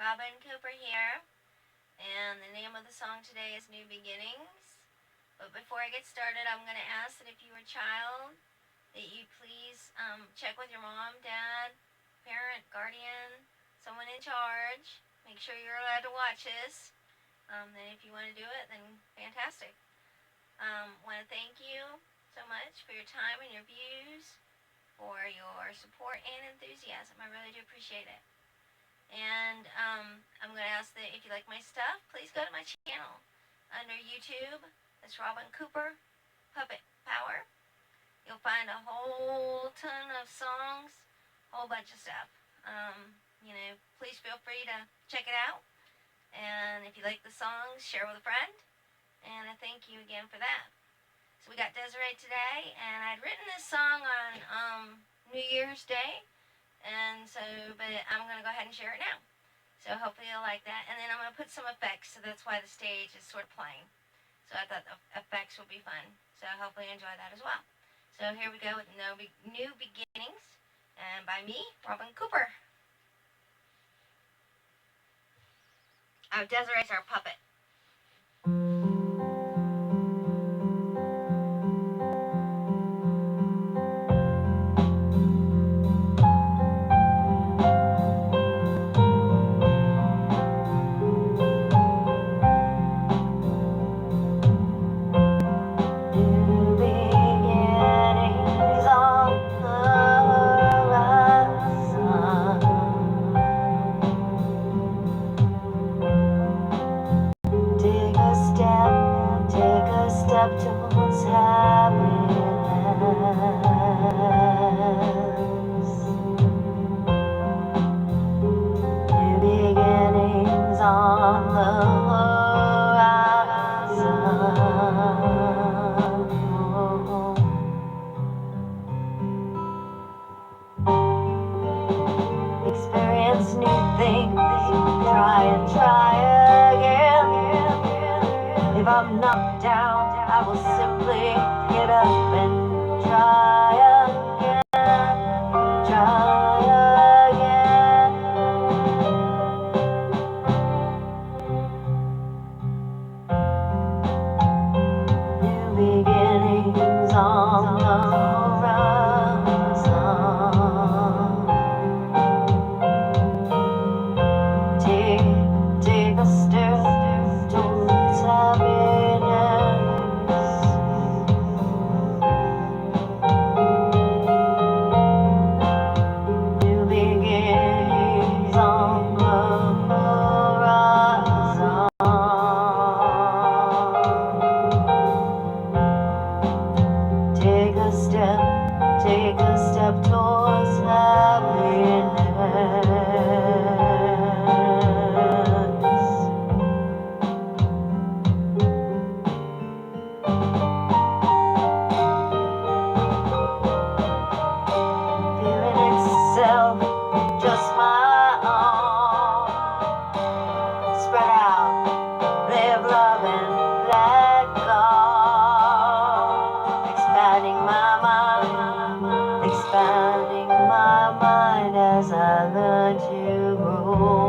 Robin Cooper here, and the name of the song today is New Beginnings. But before I get started, I'm going to ask that if you are a child, that you please check with your mom, dad, parent, guardian, someone in charge. Make sure you're allowed to watch this. Then if you want to do it, then fantastic. Want to thank you so much for your time and your views, for your support and enthusiasm. I really do appreciate it. And I'm going to ask that if you like my stuff, please go to my channel under YouTube. It's Robin Cooper Puppet Power. You'll find a whole ton of songs, a whole bunch of stuff. Please feel free to check it out. And if you like the songs, share with a friend. And I thank you again for that. So we got Desiree today, and I'd written this song on New Year's Day. But I'm going to go ahead and share it now. So hopefully you'll like that. And then I'm going to put some effects, so that's why the stage is sort of playing. So I thought the effects would be fun. So hopefully you enjoy that as well. So here we go with New Beginnings, and by me, Robin Cooper. Desiree's our puppet. Towards happiness. New beginnings on the horizon. Experience new things, try again. If I'm knocked down, I will simply get up and try again. New beginnings on the horizon. Take a step towards happiness. New beginnings on the horizon. Take a step towards happiness. Feeling itself just my own. Spread out, live, love, and let go. Expanding my mind as I learn to grow.